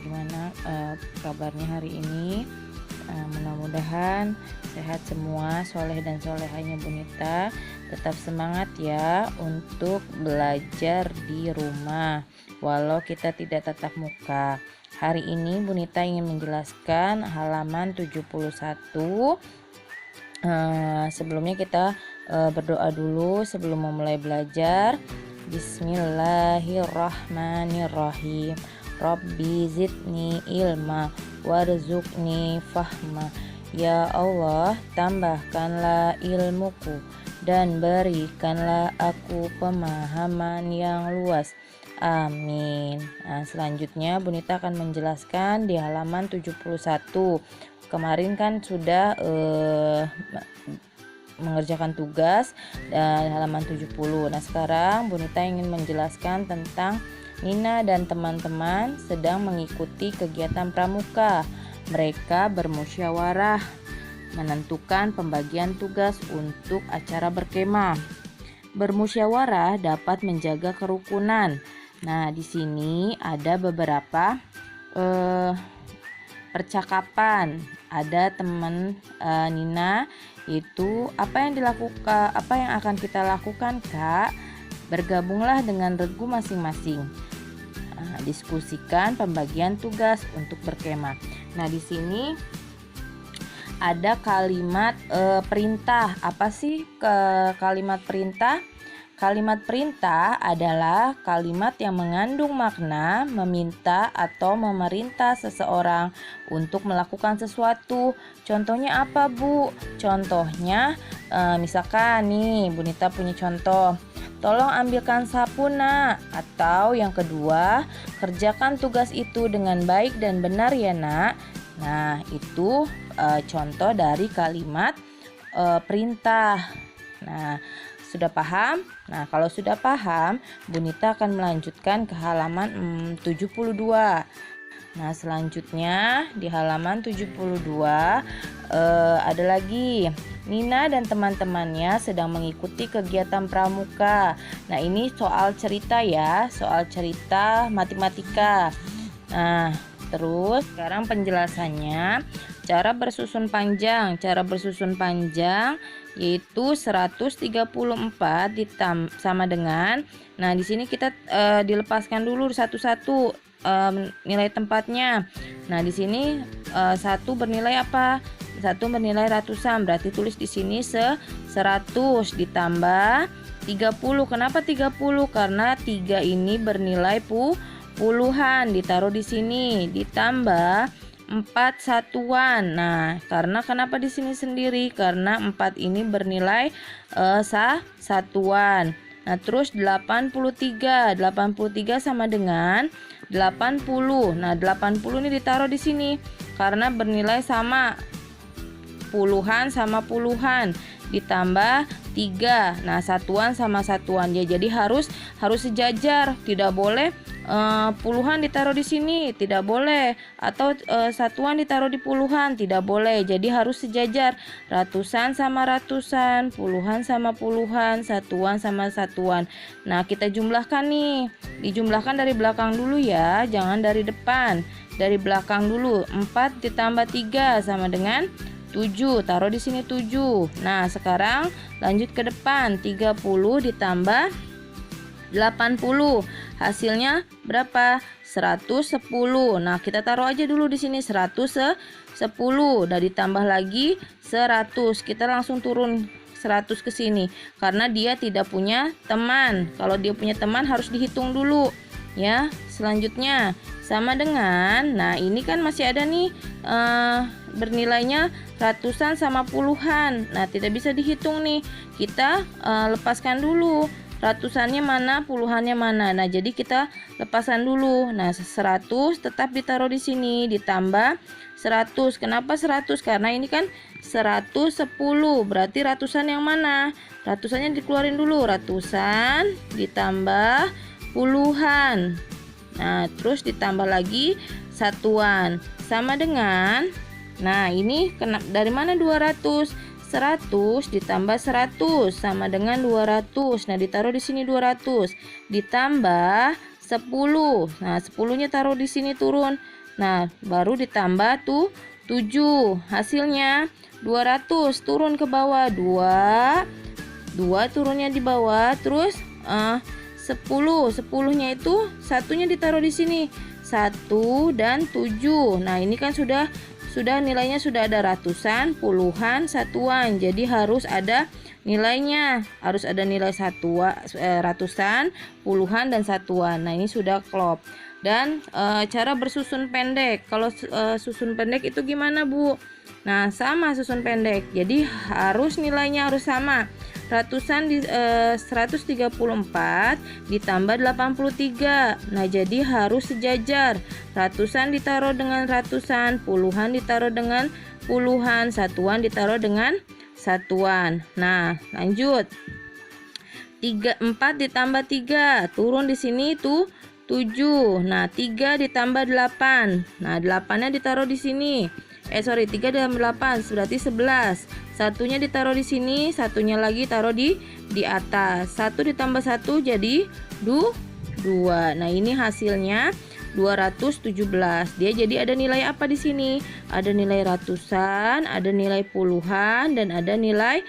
gimana kabarnya hari ini. Mudah-mudahan sehat semua, soleh dan solehahnya Bunita. Tetap semangat ya untuk belajar di rumah walau kita tidak tatap muka. Hari ini Bunita ingin menjelaskan halaman 71. Sebelumnya kita berdoa dulu sebelum memulai belajar. Bismillahirrahmanirrahim. Rabbi zidni ilma warzuqni fahma. Ya Allah, tambahkanlah ilmuku dan berikanlah aku pemahaman yang luas. Amin. Nah, selanjutnya Bunita akan menjelaskan di halaman 71. Kemarin kan sudah mengerjakan tugas dan halaman 70. Nah, sekarang Bunita ingin menjelaskan tentang Nina dan teman-teman sedang mengikuti kegiatan pramuka. Mereka bermusyawarah menentukan pembagian tugas untuk acara berkemah. Bermusyawarah dapat menjaga kerukunan. Nah, di sini ada beberapa percakapan. Ada teman Nina, itu apa yang akan kita lakukan, Kak? Bergabunglah dengan regu masing-masing. Diskusikan pembagian tugas untuk berkemah. Nah, di sini ada kalimat perintah. Apa sih kalimat perintah? Kalimat perintah adalah kalimat yang mengandung makna meminta atau memerintah seseorang untuk melakukan sesuatu. Contohnya apa, Bu? Contohnya misalkan nih, Bunita punya contoh. Tolong ambilkan sapu, Nak. Atau yang kedua, kerjakan tugas itu dengan baik dan benar ya, Nak. Nah, itu contoh dari kalimat perintah. Nah, sudah paham? Nah, kalau sudah paham, Bunita akan melanjutkan ke halaman 72. Nah, selanjutnya di halaman 72 ada lagi. Nina dan teman-temannya sedang mengikuti kegiatan pramuka. Nah, ini soal cerita ya, soal cerita matematika. Nah, terus sekarang penjelasannya. Cara bersusun panjang. Cara bersusun panjang yaitu 134 sama dengan. Nah, di sini kita dilepaskan dulu satu-satu nilai tempatnya. Nah, di sini 1 bernilai apa? 1 bernilai ratusan, berarti tulis di sini 100 ditambah 30. Kenapa 30? Karena 3 ini bernilai puluhan, ditaruh di sini, ditambah 4 satuan. Nah, karena kenapa di sini sendiri? Karena 4 ini bernilai satuan. Nah, terus 83 sama dengan 80. Nah, 80 ini ditaruh di sini karena bernilai sama, puluhan sama puluhan, ditambah 3. Nah, satuan sama satuan ya. Jadi harus sejajar, tidak boleh puluhan ditaruh di sini, tidak boleh, atau satuan ditaruh di puluhan, tidak boleh. Jadi harus sejajar, ratusan sama ratusan, puluhan sama puluhan, satuan sama satuan. Nah, kita jumlahkan nih. Dijumlahkan dari belakang dulu ya, jangan dari depan. Dari belakang dulu. 4 ditambah 3 sama dengan 7, taruh di sini 7. Nah, sekarang lanjut ke depan. 30 ditambah 80. Hasilnya berapa? 110. Nah, kita taruh aja dulu di sini 110. Dan ditambah lagi 100. Kita langsung turun 100 ke sini karena dia tidak punya teman. Kalau dia punya teman harus dihitung dulu ya. Selanjutnya sama dengan, nah ini kan masih ada nih bernilainya ratusan sama puluhan. Nah, tidak bisa dihitung nih. Kita lepaskan dulu. Ratusannya mana, puluhannya mana. Nah, jadi kita lepaskan dulu. Nah, 100 tetap ditaruh di sini, ditambah 100. Kenapa 100? Karena ini kan 110. Berarti ratusan yang mana? Ratusannya dikeluarin dulu. Ratusan ditambah puluhan. Nah, terus ditambah lagi satuan. Sama dengan, nah ini dari mana 200? 100 ditambah 100 sama dengan 200. Nah, ditaruh di sini 200 ditambah 10. Nah, 10-nya taruh di sini turun. Nah, baru ditambah tuh 7. Hasilnya 200, turun ke bawah. 2 turunnya di bawah, terus 10. 10-nya itu satunya ditaruh di sini. 1 dan 7. Nah, ini kan sudah nilainya sudah ada ratusan, puluhan, satuan. Jadi harus ada nilainya. Harus ada nilai ratusan, puluhan dan satuan. Nah, ini sudah klop. Dan cara bersusun pendek. Kalau susun pendek itu gimana, Bu? Nah, sama susun pendek. Jadi harus nilainya harus sama. Ratusan 134 ditambah 83. Nah, jadi harus sejajar. Ratusan ditaruh dengan ratusan, puluhan ditaruh dengan puluhan, satuan ditaruh dengan satuan. Nah, lanjut. 4 ditambah 3, turun di sini tuh 7. Nah, 3 ditambah 8. Nah, 8-nya ditaruh di sini. 3 ditambah 8 berarti 11. Satunya ditaruh di sini, satunya lagi taruh di atas. 1 ditambah 1 jadi 2. Nah, ini hasilnya 217. Dia jadi ada nilai apa di sini? Ada nilai ratusan, ada nilai puluhan, dan ada nilai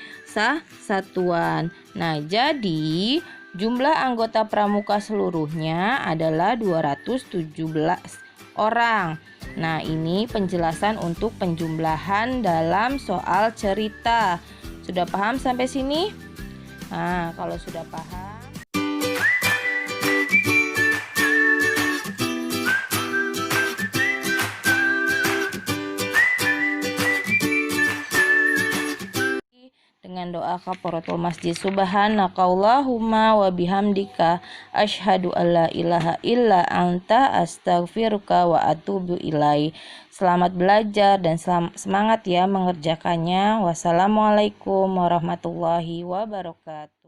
satuan. Nah, jadi jumlah anggota pramuka seluruhnya adalah 217 orang. Nah, ini penjelasan untuk penjumlahan dalam soal cerita. Sudah paham sampai sini? Nah, kalau sudah paham, dengan doa kafaratul masjid. Subhanakallahumma wa bihamdika asyhadu alla ilaha illa anta astaghfiruka wa atubu ilaihi. Selamat belajar dan semangat ya mengerjakannya. Wassalamualaikum warahmatullahi wabarakatuh.